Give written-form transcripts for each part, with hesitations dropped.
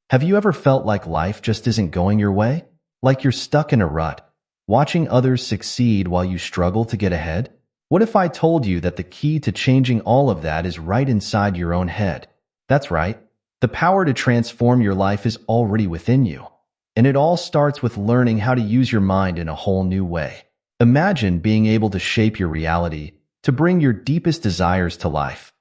Have you ever felt like life just isn't going your way? Like you're stuck in a rut, watching others succeed while you struggle to get ahead? What if I told you that the key to changing all of that is right inside your own head? That's right. The power to transform your life is already within you. And it all starts with learning how to use your mind in a whole new way. Imagine being able to shape your reality, to bring your deepest desires to life,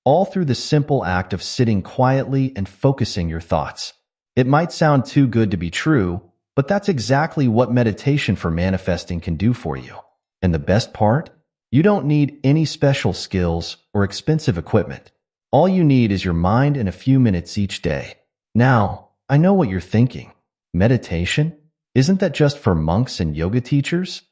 all through the simple act of sitting quietly and focusing your thoughts. It might sound too good to be true, but that's exactly what meditation for manifesting can do for you. And the best part? You don't need any special skills or expensive equipment. All you need is your mind and a few minutes each day. Now, I know what you're thinking. Meditation? Isn't that just for monks and yoga teachers?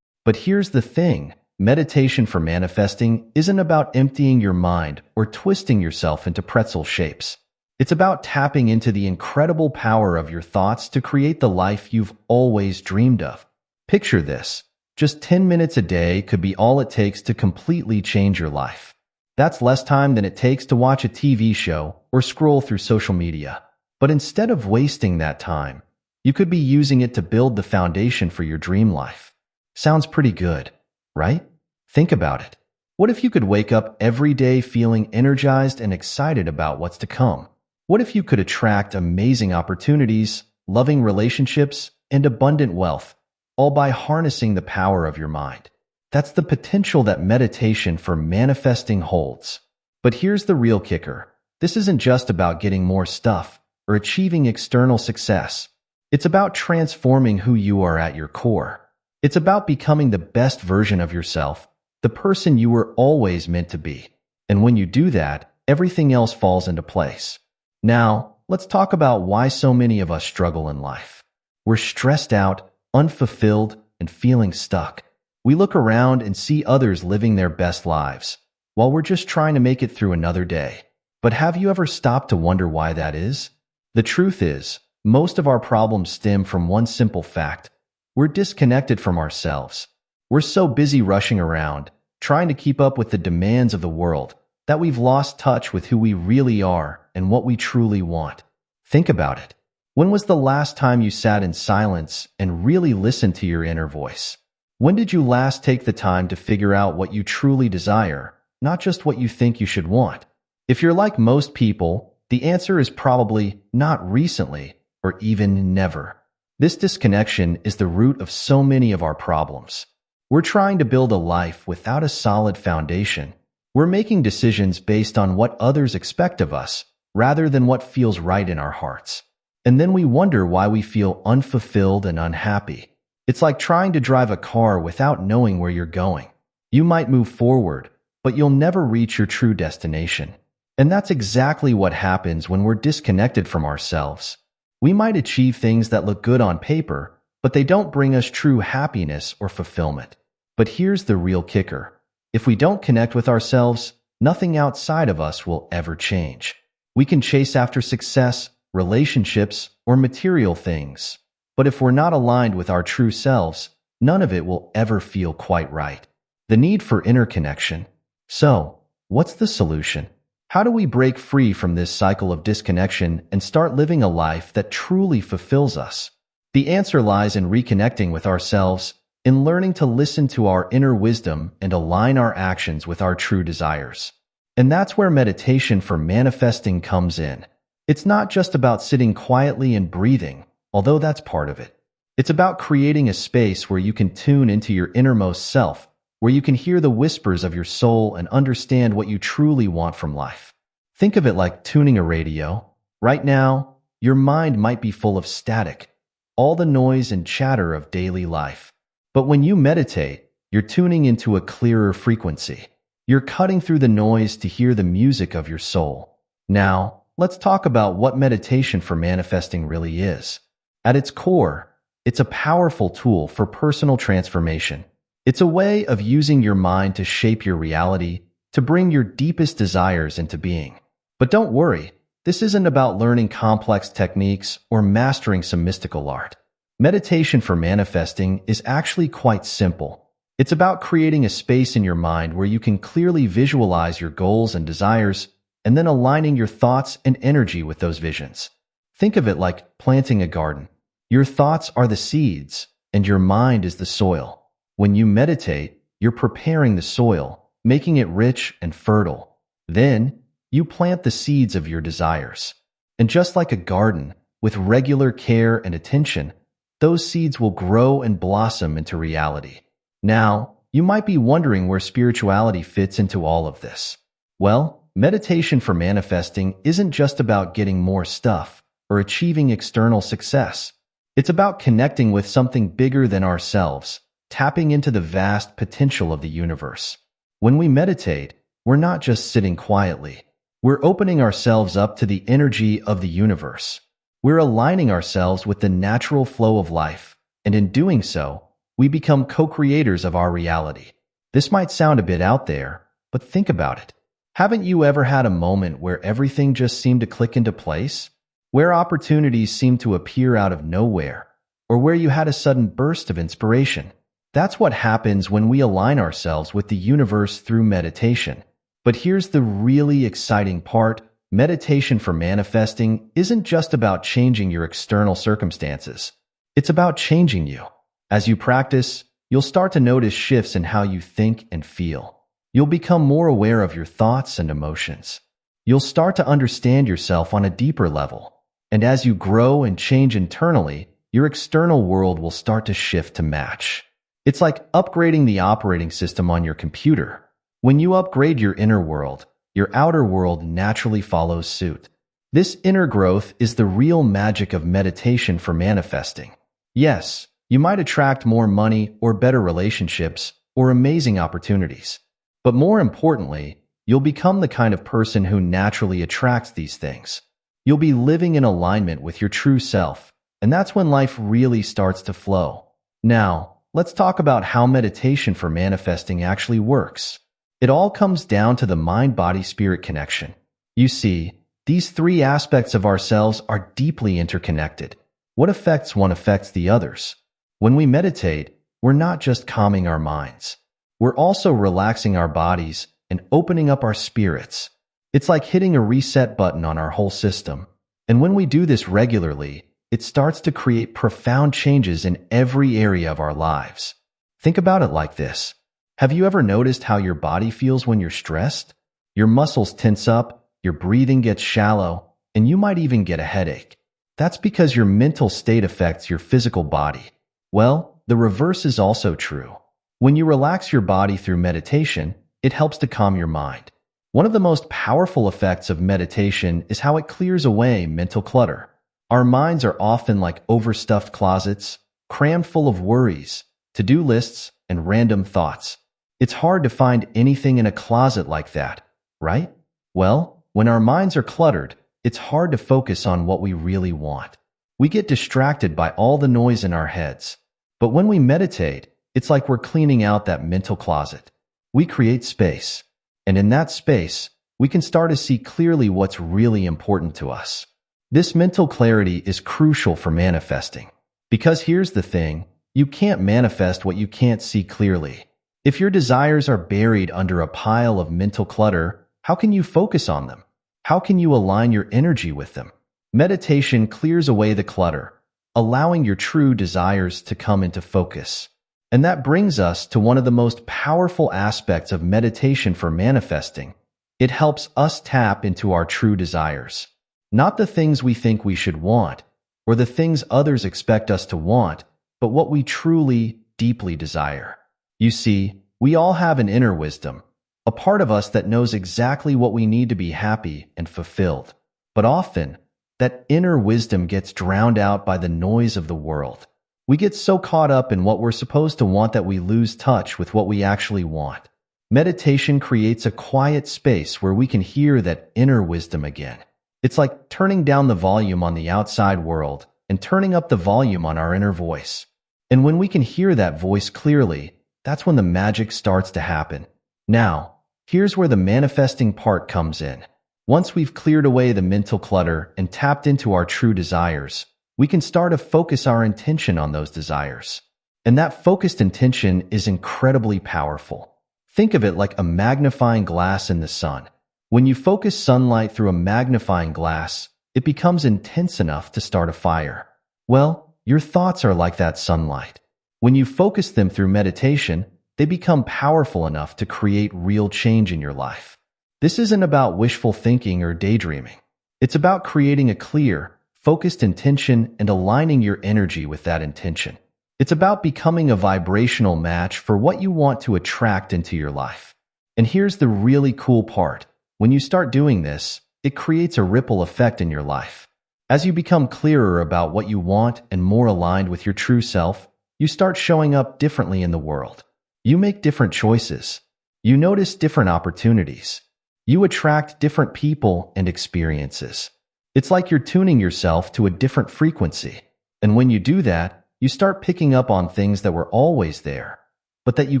But here's the thing. Meditation for manifesting isn't about emptying your mind or twisting yourself into pretzel shapes. It's about tapping into the incredible power of your thoughts to create the life you've always dreamed of. Picture this. Just 10 minutes a day could be all it takes to completely change your life. That's less time than it takes to watch a TV show or scroll through social media. But instead of wasting that time, you could be using it to build the foundation for your dream life. Sounds pretty good, right? Think about it. What if you could wake up every day feeling energized and excited about what's to come? What if you could attract amazing opportunities, loving relationships, and abundant wealth, all by harnessing the power of your mind? That's the potential that meditation for manifesting holds. But here's the real kicker. This isn't just about getting more stuff or achieving external success. It's about transforming who you are at your core. It's about becoming the best version of yourself, the person you were always meant to be. And when you do that, everything else falls into place. Now, let's talk about why so many of us struggle in life. We're stressed out, unfulfilled, and feeling stuck. We look around and see others living their best lives, while we're just trying to make it through another day. But have you ever stopped to wonder why that is? The truth is, most of our problems stem from one simple fact. We're disconnected from ourselves. We're so busy rushing around, trying to keep up with the demands of the world, that we've lost touch with who we really are and what we truly want. Think about it. When was the last time you sat in silence and really listened to your inner voice? When did you last take the time to figure out what you truly desire, not just what you think you should want? If you're like most people, the answer is probably not recently or even never. This disconnection is the root of so many of our problems. We're trying to build a life without a solid foundation. We're making decisions based on what others expect of us, rather than what feels right in our hearts. And then we wonder why we feel unfulfilled and unhappy. It's like trying to drive a car without knowing where you're going. You might move forward, but you'll never reach your true destination. And that's exactly what happens when we're disconnected from ourselves. We might achieve things that look good on paper, but they don't bring us true happiness or fulfillment. But here's the real kicker. If we don't connect with ourselves, nothing outside of us will ever change. We can chase after success, relationships, or material things. But if we're not aligned with our true selves, none of it will ever feel quite right. The need for inner connection. So, what's the solution? How do we break free from this cycle of disconnection and start living a life that truly fulfills us? The answer lies in reconnecting with ourselves, in learning to listen to our inner wisdom and align our actions with our true desires. And that's where meditation for manifesting comes in. It's not just about sitting quietly and breathing, although that's part of it. It's about creating a space where you can tune into your innermost self, where you can hear the whispers of your soul and understand what you truly want from life. Think of it like tuning a radio. Right now, your mind might be full of static, all the noise and chatter of daily life. But when you meditate, you're tuning into a clearer frequency. You're cutting through the noise to hear the music of your soul. Now, let's talk about what meditation for manifesting really is. At its core, it's a powerful tool for personal transformation. It's a way of using your mind to shape your reality, to bring your deepest desires into being. But don't worry, this isn't about learning complex techniques or mastering some mystical art. Meditation for manifesting is actually quite simple. It's about creating a space in your mind where you can clearly visualize your goals and desires, and then aligning your thoughts and energy with those visions. Think of it like planting a garden. Your thoughts are the seeds, and your mind is the soil. When you meditate, you're preparing the soil, making it rich and fertile. Then, you plant the seeds of your desires. And just like a garden, with regular care and attention, those seeds will grow and blossom into reality. Now, you might be wondering where spirituality fits into all of this. Well, meditation for manifesting isn't just about getting more stuff or achieving external success. It's about connecting with something bigger than ourselves, tapping into the vast potential of the universe. When we meditate, we're not just sitting quietly. We're opening ourselves up to the energy of the universe. We're aligning ourselves with the natural flow of life, and in doing so, we become co-creators of our reality. This might sound a bit out there, but think about it. Haven't you ever had a moment where everything just seemed to click into place? Where opportunities seemed to appear out of nowhere? Or where you had a sudden burst of inspiration? That's what happens when we align ourselves with the universe through meditation. But here's the really exciting part. Meditation for manifesting isn't just about changing your external circumstances. It's about changing you. As you practice, you'll start to notice shifts in how you think and feel. You'll become more aware of your thoughts and emotions. You'll start to understand yourself on a deeper level. And as you grow and change internally, your external world will start to shift to match. It's like upgrading the operating system on your computer. When you upgrade your inner world, your outer world naturally follows suit. This inner growth is the real magic of meditation for manifesting. Yes, you might attract more money or better relationships or amazing opportunities. But more importantly, you'll become the kind of person who naturally attracts these things. You'll be living in alignment with your true self, and that's when life really starts to flow. Now, let's talk about how meditation for manifesting actually works. It all comes down to the mind-body-spirit connection. You see, these three aspects of ourselves are deeply interconnected. What affects one affects the others. When we meditate, we're not just calming our minds. We're also relaxing our bodies and opening up our spirits. It's like hitting a reset button on our whole system. And when we do this regularly, it starts to create profound changes in every area of our lives. Think about it like this. Have you ever noticed how your body feels when you're stressed? Your muscles tense up, your breathing gets shallow, and you might even get a headache. That's because your mental state affects your physical body. Well, the reverse is also true. When you relax your body through meditation, it helps to calm your mind. One of the most powerful effects of meditation is how it clears away mental clutter. Our minds are often like overstuffed closets, crammed full of worries, to-do lists, and random thoughts. It's hard to find anything in a closet like that, right? Well, when our minds are cluttered, it's hard to focus on what we really want. We get distracted by all the noise in our heads. But when we meditate, it's like we're cleaning out that mental closet. We create space. And in that space, we can start to see clearly what's really important to us. This mental clarity is crucial for manifesting. Because here's the thing, you can't manifest what you can't see clearly. If your desires are buried under a pile of mental clutter, how can you focus on them? How can you align your energy with them? Meditation clears away the clutter, allowing your true desires to come into focus. And that brings us to one of the most powerful aspects of meditation for manifesting. It helps us tap into our true desires. Not the things we think we should want, or the things others expect us to want, but what we truly, deeply desire. You see, we all have an inner wisdom, a part of us that knows exactly what we need to be happy and fulfilled. But often, that inner wisdom gets drowned out by the noise of the world. We get so caught up in what we're supposed to want that we lose touch with what we actually want. Meditation creates a quiet space where we can hear that inner wisdom again. It's like turning down the volume on the outside world and turning up the volume on our inner voice. And when we can hear that voice clearly, that's when the magic starts to happen. Now, here's where the manifesting part comes in. Once we've cleared away the mental clutter and tapped into our true desires, we can start to focus our intention on those desires. And that focused intention is incredibly powerful. Think of it like a magnifying glass in the sun. When you focus sunlight through a magnifying glass, it becomes intense enough to start a fire. Well, your thoughts are like that sunlight. When you focus them through meditation, they become powerful enough to create real change in your life. This isn't about wishful thinking or daydreaming. It's about creating a clear, focused intention and aligning your energy with that intention. It's about becoming a vibrational match for what you want to attract into your life. And here's the really cool part. When you start doing this, it creates a ripple effect in your life. As you become clearer about what you want and more aligned with your true self, you start showing up differently in the world. You make different choices. You notice different opportunities. You attract different people and experiences. It's like you're tuning yourself to a different frequency. And when you do that, you start picking up on things that were always there, but that you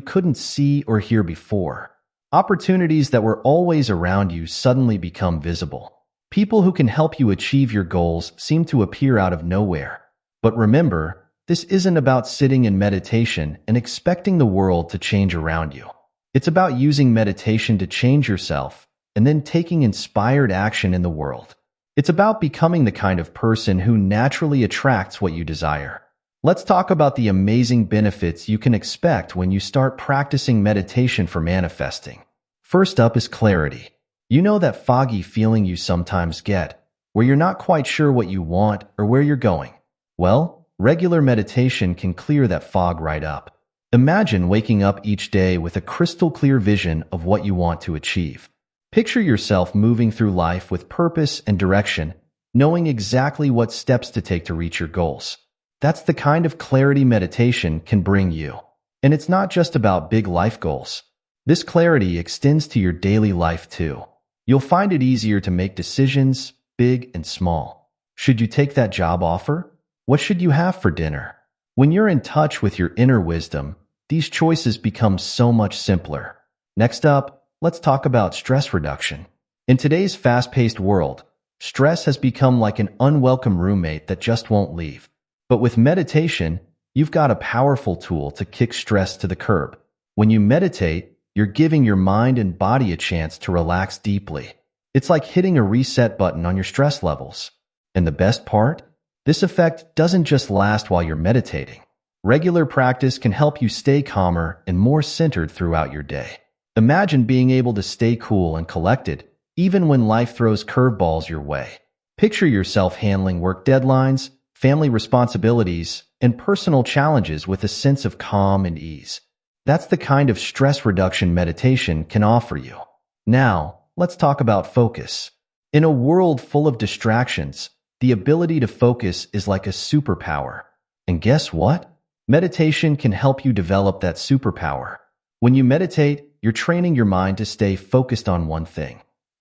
couldn't see or hear before. Opportunities that were always around you suddenly become visible. People who can help you achieve your goals seem to appear out of nowhere. But remember, this isn't about sitting in meditation and expecting the world to change around you. It's about using meditation to change yourself and then taking inspired action in the world. It's about becoming the kind of person who naturally attracts what you desire. Let's talk about the amazing benefits you can expect when you start practicing meditation for manifesting. First up is clarity. You know that foggy feeling you sometimes get, where you're not quite sure what you want or where you're going? Well, regular meditation can clear that fog right up. Imagine waking up each day with a crystal clear vision of what you want to achieve. Picture yourself moving through life with purpose and direction, knowing exactly what steps to take to reach your goals. That's the kind of clarity meditation can bring you. And it's not just about big life goals. This clarity extends to your daily life too. You'll find it easier to make decisions, big and small. Should you take that job offer? What should you have for dinner? When you're in touch with your inner wisdom, these choices become so much simpler. Next up, let's talk about stress reduction. In today's fast-paced world, stress has become like an unwelcome roommate that just won't leave. But with meditation, you've got a powerful tool to kick stress to the curb. When you meditate, you're giving your mind and body a chance to relax deeply. It's like hitting a reset button on your stress levels. And the best part? This effect doesn't just last while you're meditating. Regular practice can help you stay calmer and more centered throughout your day. Imagine being able to stay cool and collected, even when life throws curveballs your way. Picture yourself handling work deadlines, family responsibilities, and personal challenges with a sense of calm and ease. That's the kind of stress reduction meditation can offer you. Now, let's talk about focus. In a world full of distractions, the ability to focus is like a superpower. And guess what? Meditation can help you develop that superpower. When you meditate, you're training your mind to stay focused on one thing.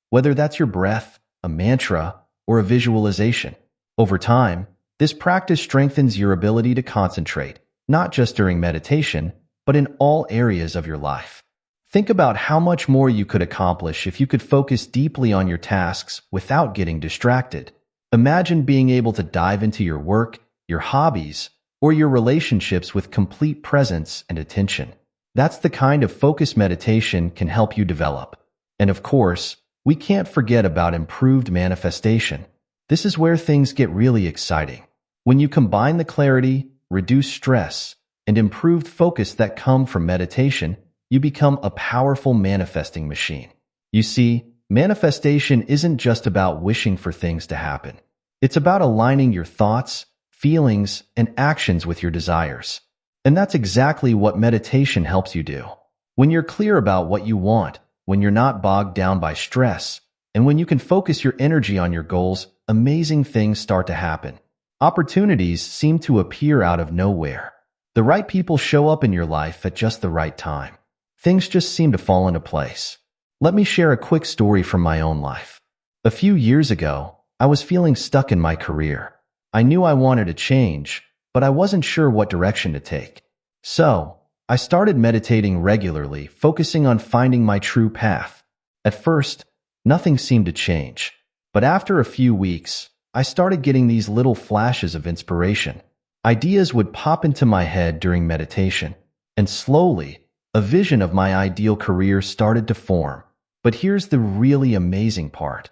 Whether that's your breath, a mantra, or a visualization. Over time, this practice strengthens your ability to concentrate, not just during meditation, but in all areas of your life. Think about how much more you could accomplish if you could focus deeply on your tasks without getting distracted. Imagine being able to dive into your work, your hobbies, or your relationships with complete presence and attention. That's the kind of focus meditation can help you develop. And of course, we can't forget about improved manifestation. This is where things get really exciting. When you combine the clarity, reduced stress, and improved focus that come from meditation, you become a powerful manifesting machine. You see, manifestation isn't just about wishing for things to happen. It's about aligning your thoughts, feelings, and actions with your desires. And that's exactly what meditation helps you do. When you're clear about what you want, when you're not bogged down by stress, and when you can focus your energy on your goals, amazing things start to happen. Opportunities seem to appear out of nowhere. The right people show up in your life at just the right time. Things just seem to fall into place. Let me share a quick story from my own life. A few years ago, I was feeling stuck in my career. I knew I wanted to change, but I wasn't sure what direction to take. So, I started meditating regularly, focusing on finding my true path. At first, nothing seemed to change. But after a few weeks, I started getting these little flashes of inspiration. Ideas would pop into my head during meditation, and slowly, a vision of my ideal career started to form. But here's the really amazing part.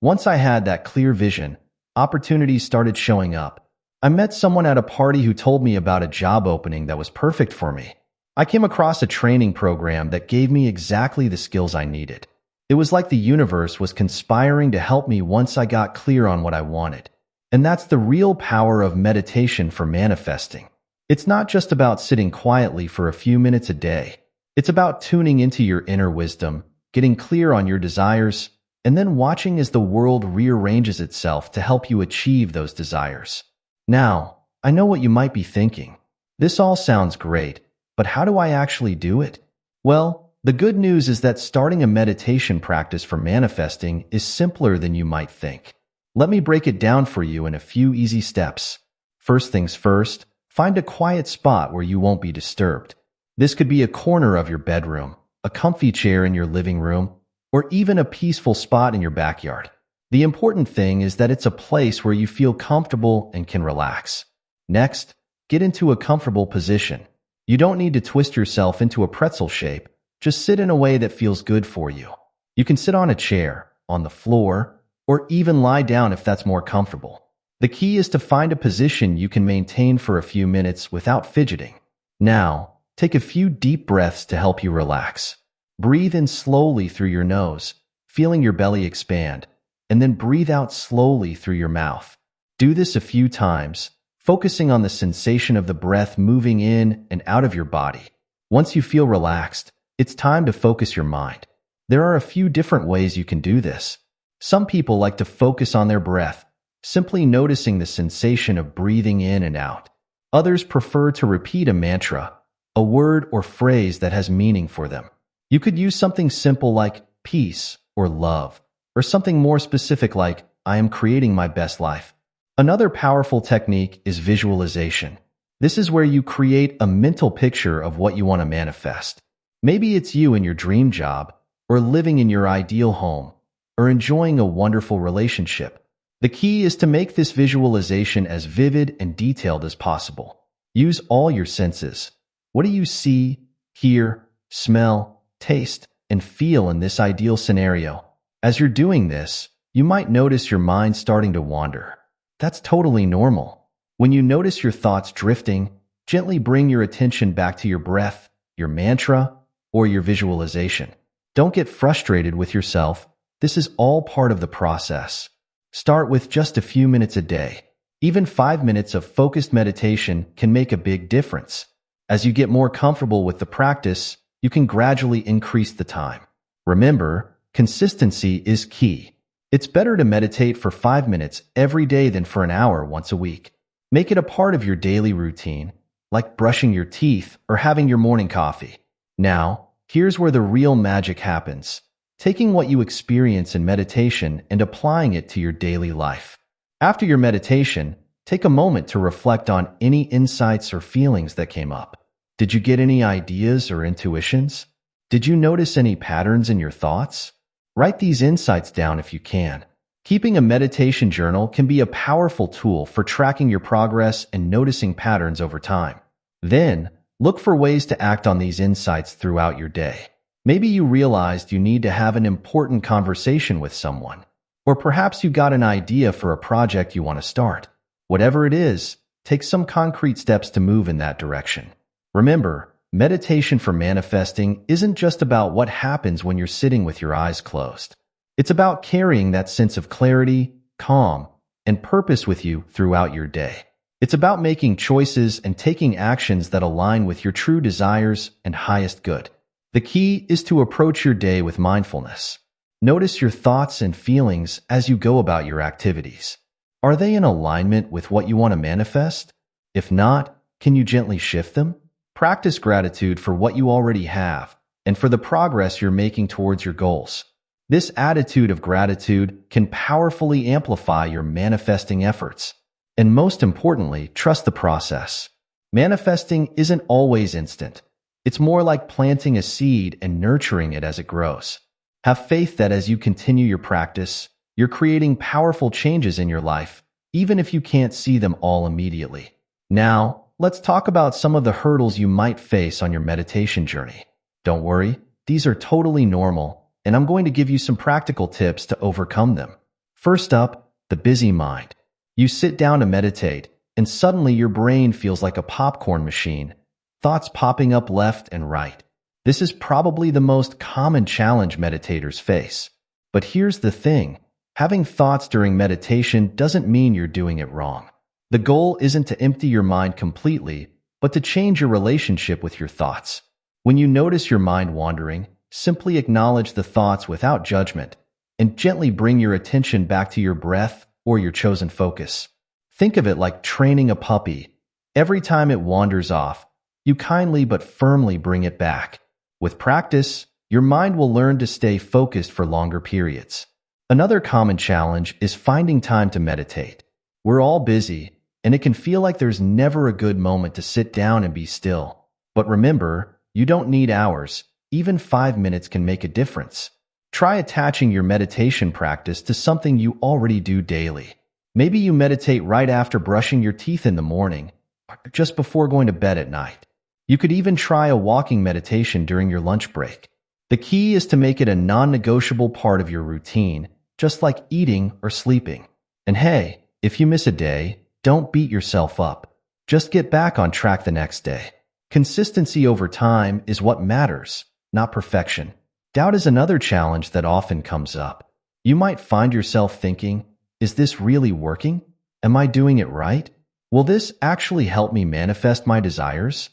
Once I had that clear vision, opportunities started showing up. I met someone at a party who told me about a job opening that was perfect for me. I came across a training program that gave me exactly the skills I needed. It was like the universe was conspiring to help me once I got clear on what I wanted. And that's the real power of meditation for manifesting. It's not just about sitting quietly for a few minutes a day. It's about tuning into your inner wisdom, getting clear on your desires, and then watching as the world rearranges itself to help you achieve those desires. Now, I know what you might be thinking. This all sounds great, but how do I actually do it? Well, the good news is that starting a meditation practice for manifesting is simpler than you might think. Let me break it down for you in a few easy steps. First things first, find a quiet spot where you won't be disturbed. This could be a corner of your bedroom, a comfy chair in your living room, or even a peaceful spot in your backyard. The important thing is that it's a place where you feel comfortable and can relax. Next, get into a comfortable position. You don't need to twist yourself into a pretzel shape. Just sit in a way that feels good for you. You can sit on a chair, on the floor, or even lie down if that's more comfortable. The key is to find a position you can maintain for a few minutes without fidgeting. Now, take a few deep breaths to help you relax. Breathe in slowly through your nose, feeling your belly expand, and then breathe out slowly through your mouth. Do this a few times, focusing on the sensation of the breath moving in and out of your body. Once you feel relaxed, it's time to focus your mind. There are a few different ways you can do this. Some people like to focus on their breath, simply noticing the sensation of breathing in and out. Others prefer to repeat a mantra, a word or phrase that has meaning for them. You could use something simple like peace or love, or something more specific like I am creating my best life. Another powerful technique is visualization. This is where you create a mental picture of what you want to manifest. Maybe it's you in your dream job, or living in your ideal home, or enjoying a wonderful relationship. The key is to make this visualization as vivid and detailed as possible. Use all your senses. What do you see, hear, smell, taste, and feel in this ideal scenario? As you're doing this, you might notice your mind starting to wander. That's totally normal. When you notice your thoughts drifting, gently bring your attention back to your breath, your mantra, or your visualization. Don't get frustrated with yourself. This is all part of the process. Start with just a few minutes a day. Even 5 minutes of focused meditation can make a big difference. As you get more comfortable with the practice, you can gradually increase the time. Remember, consistency is key. It's better to meditate for 5 minutes every day than for an hour once a week. Make it a part of your daily routine, like brushing your teeth or having your morning coffee. Now, here's where the real magic happens. Taking what you experience in meditation and applying it to your daily life. After your meditation, take a moment to reflect on any insights or feelings that came up. Did you get any ideas or intuitions? Did you notice any patterns in your thoughts? Write these insights down if you can. Keeping a meditation journal can be a powerful tool for tracking your progress and noticing patterns over time. Then, look for ways to act on these insights throughout your day. Maybe you realized you need to have an important conversation with someone, or perhaps you got an idea for a project you want to start. Whatever it is, take some concrete steps to move in that direction. Remember, meditation for manifesting isn't just about what happens when you're sitting with your eyes closed. It's about carrying that sense of clarity, calm, and purpose with you throughout your day. It's about making choices and taking actions that align with your true desires and highest good. The key is to approach your day with mindfulness. Notice your thoughts and feelings as you go about your activities. Are they in alignment with what you want to manifest? If not, can you gently shift them? Practice gratitude for what you already have and for the progress you're making towards your goals. This attitude of gratitude can powerfully amplify your manifesting efforts. And most importantly, trust the process. Manifesting isn't always instant. It's more like planting a seed and nurturing it as it grows. Have faith that as you continue your practice, you're creating powerful changes in your life, even if you can't see them all immediately. Now, let's talk about some of the hurdles you might face on your meditation journey. Don't worry, these are totally normal, and I'm going to give you some practical tips to overcome them. First up, the busy mind. You sit down to meditate, and suddenly your brain feels like a popcorn machine, thoughts popping up left and right. This is probably the most common challenge meditators face. But here's the thing. Having thoughts during meditation doesn't mean you're doing it wrong. The goal isn't to empty your mind completely, but to change your relationship with your thoughts. When you notice your mind wandering, simply acknowledge the thoughts without judgment and gently bring your attention back to your breath or your chosen focus. Think of it like training a puppy. Every time it wanders off, you kindly but firmly bring it back. With practice, your mind will learn to stay focused for longer periods. Another common challenge is finding time to meditate. We're all busy, and it can feel like there's never a good moment to sit down and be still. But remember, you don't need hours. Even 5 minutes can make a difference. Try attaching your meditation practice to something you already do daily. Maybe you meditate right after brushing your teeth in the morning, or just before going to bed at night. You could even try a walking meditation during your lunch break. The key is to make it a non-negotiable part of your routine, just like eating or sleeping. And hey, if you miss a day, don't beat yourself up. Just get back on track the next day. Consistency over time is what matters, not perfection. Doubt is another challenge that often comes up. You might find yourself thinking, is this really working? Am I doing it right? Will this actually help me manifest my desires?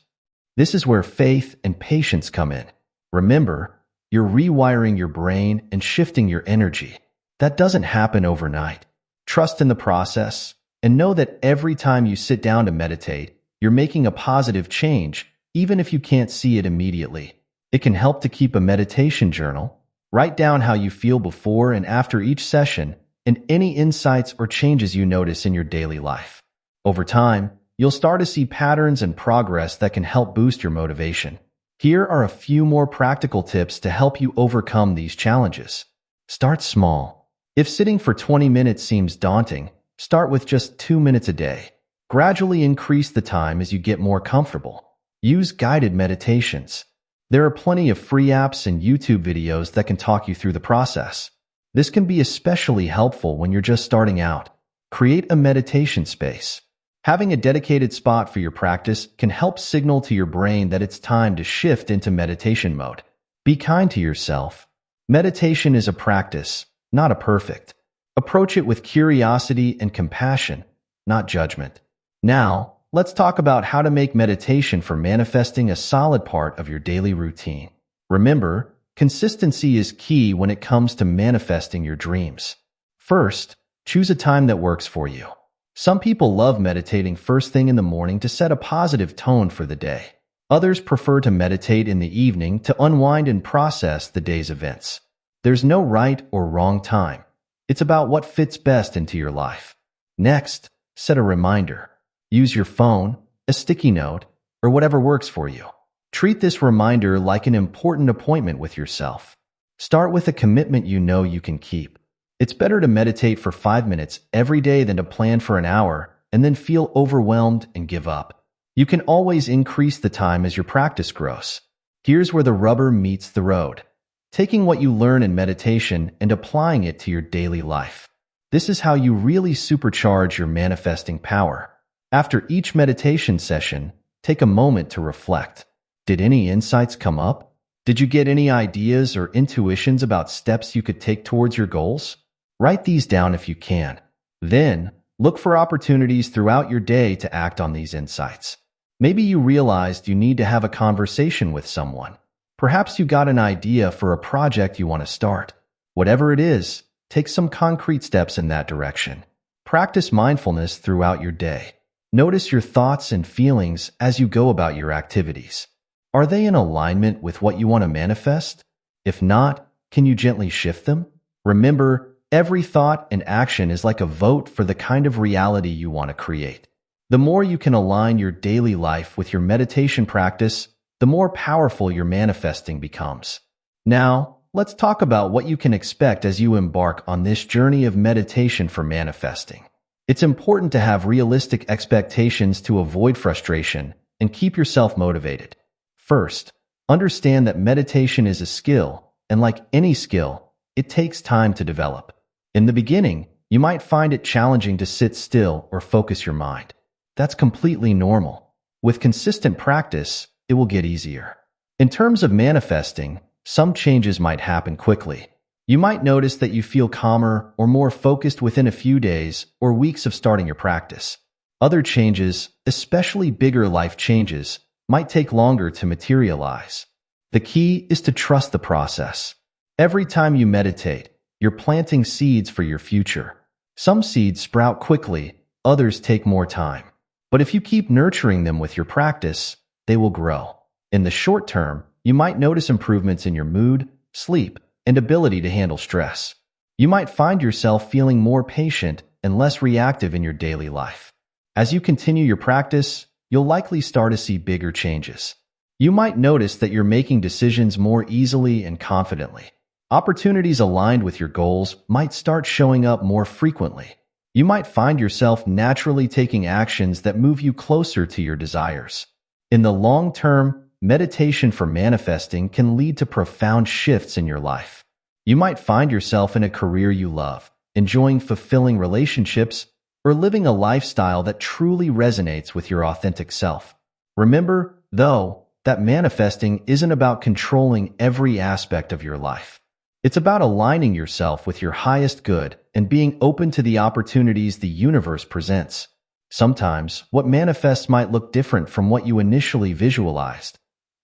This is where faith and patience come in. Remember, you're rewiring your brain and shifting your energy. That doesn't happen overnight. Trust in the process and know that every time you sit down to meditate, you're making a positive change, even if you can't see it immediately. It can help to keep a meditation journal. Write down how you feel before and after each session and any insights or changes you notice in your daily life. Over time, you'll start to see patterns and progress that can help boost your motivation. Here are a few more practical tips to help you overcome these challenges. Start small. If sitting for 20 minutes seems daunting, start with just 2 minutes a day. Gradually increase the time as you get more comfortable. Use guided meditations. There are plenty of free apps and YouTube videos that can talk you through the process. This can be especially helpful when you're just starting out. Create a meditation space. Having a dedicated spot for your practice can help signal to your brain that it's time to shift into meditation mode. Be kind to yourself. Meditation is a practice, not a perfect. Approach it with curiosity and compassion, not judgment. Now, let's talk about how to make meditation for manifesting a solid part of your daily routine. Remember, consistency is key when it comes to manifesting your dreams. First, choose a time that works for you. Some people love meditating first thing in the morning to set a positive tone for the day. Others prefer to meditate in the evening to unwind and process the day's events. There's no right or wrong time. It's about what fits best into your life. Next, set a reminder. Use your phone, a sticky note, or whatever works for you. Treat this reminder like an important appointment with yourself. Start with a commitment you know you can keep. It's better to meditate for 5 minutes every day than to plan for an hour and then feel overwhelmed and give up. You can always increase the time as your practice grows. Here's where the rubber meets the road. Taking what you learn in meditation and applying it to your daily life. This is how you really supercharge your manifesting power. After each meditation session, take a moment to reflect. Did any insights come up? Did you get any ideas or intuitions about steps you could take towards your goals? Write these down if you can. Then, look for opportunities throughout your day to act on these insights. Maybe you realized you need to have a conversation with someone. Perhaps you got an idea for a project you want to start. Whatever it is, take some concrete steps in that direction. Practice mindfulness throughout your day. Notice your thoughts and feelings as you go about your activities. Are they in alignment with what you want to manifest? If not, can you gently shift them? Remember, every thought and action is like a vote for the kind of reality you want to create. The more you can align your daily life with your meditation practice, the more powerful your manifesting becomes. Now, let's talk about what you can expect as you embark on this journey of meditation for manifesting. It's important to have realistic expectations to avoid frustration and keep yourself motivated. First, understand that meditation is a skill, and like any skill, it takes time to develop. In the beginning, You might find it challenging to sit still or focus your mind. That's completely normal. With consistent practice, it will get easier. In terms of manifesting, some changes might happen quickly. You might notice that you feel calmer or more focused within a few days or weeks of starting your practice. Other changes, especially bigger life changes, might take longer to materialize. The key is to trust the process. Every time you meditate, you're planting seeds for your future. Some seeds sprout quickly, others take more time. But if you keep nurturing them with your practice, they will grow. In the short term, you might notice improvements in your mood, sleep, and ability to handle stress. You might find yourself feeling more patient and less reactive in your daily life. As you continue your practice, you'll likely start to see bigger changes. You might notice that you're making decisions more easily and confidently. Opportunities aligned with your goals might start showing up more frequently. You might find yourself naturally taking actions that move you closer to your desires. In the long term, meditation for manifesting can lead to profound shifts in your life. You might find yourself in a career you love, enjoying fulfilling relationships, or living a lifestyle that truly resonates with your authentic self. Remember, though, that manifesting isn't about controlling every aspect of your life. It's about aligning yourself with your highest good and being open to the opportunities the universe presents. Sometimes, what manifests might look different from what you initially visualized,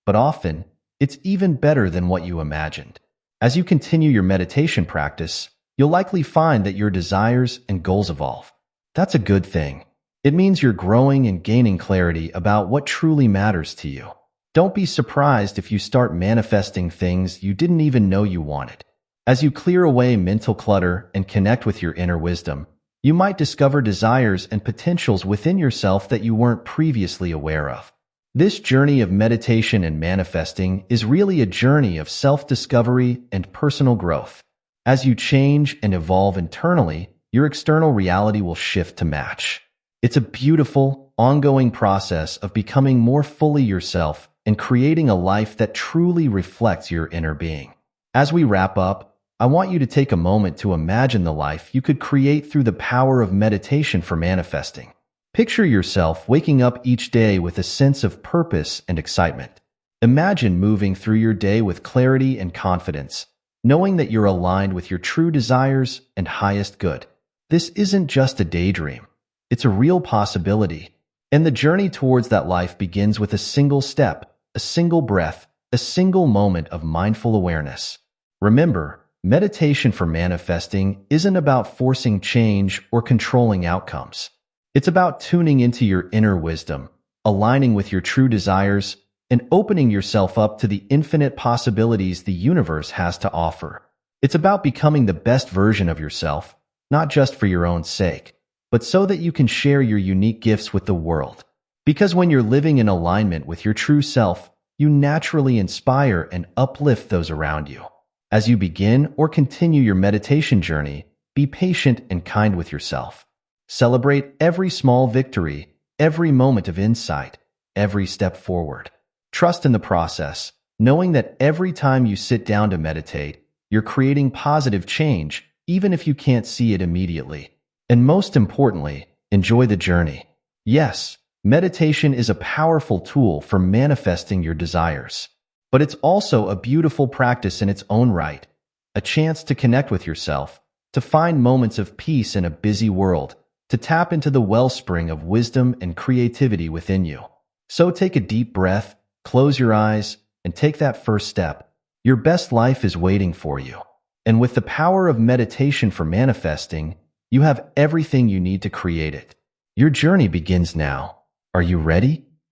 but often, it's even better than what you imagined. As you continue your meditation practice, you'll likely find that your desires and goals evolve. That's a good thing. It means you're growing and gaining clarity about what truly matters to you. Don't be surprised if you start manifesting things you didn't even know you wanted. As you clear away mental clutter and connect with your inner wisdom, you might discover desires and potentials within yourself that you weren't previously aware of. This journey of meditation and manifesting is really a journey of self-discovery and personal growth. As you change and evolve internally, your external reality will shift to match. It's a beautiful, ongoing process of becoming more fully yourself and creating a life that truly reflects your inner being. As we wrap up, I want you to take a moment to imagine the life you could create through the power of meditation for manifesting. Picture yourself waking up each day with a sense of purpose and excitement. Imagine moving through your day with clarity and confidence, knowing that you're aligned with your true desires and highest good. This isn't just a daydream. It's a real possibility. And the journey towards that life begins with a single step, a single breath, a single moment of mindful awareness. Remember, meditation for manifesting isn't about forcing change or controlling outcomes. It's about tuning into your inner wisdom, aligning with your true desires, and opening yourself up to the infinite possibilities the universe has to offer. It's about becoming the best version of yourself, not just for your own sake, but so that you can share your unique gifts with the world. Because when you're living in alignment with your true self, you naturally inspire and uplift those around you. As you begin or continue your meditation journey, be patient and kind with yourself. Celebrate every small victory, every moment of insight, every step forward. Trust in the process, knowing that every time you sit down to meditate, you're creating positive change, even if you can't see it immediately. And most importantly, enjoy the journey. Yes, meditation is a powerful tool for manifesting your desires. But it's also a beautiful practice in its own right, a chance to connect with yourself, to find moments of peace in a busy world, to tap into the wellspring of wisdom and creativity within you. So take a deep breath, close your eyes, and take that first step. Your best life is waiting for you. And with the power of meditation for manifesting, you have everything you need to create it. Your journey begins now. Are you ready?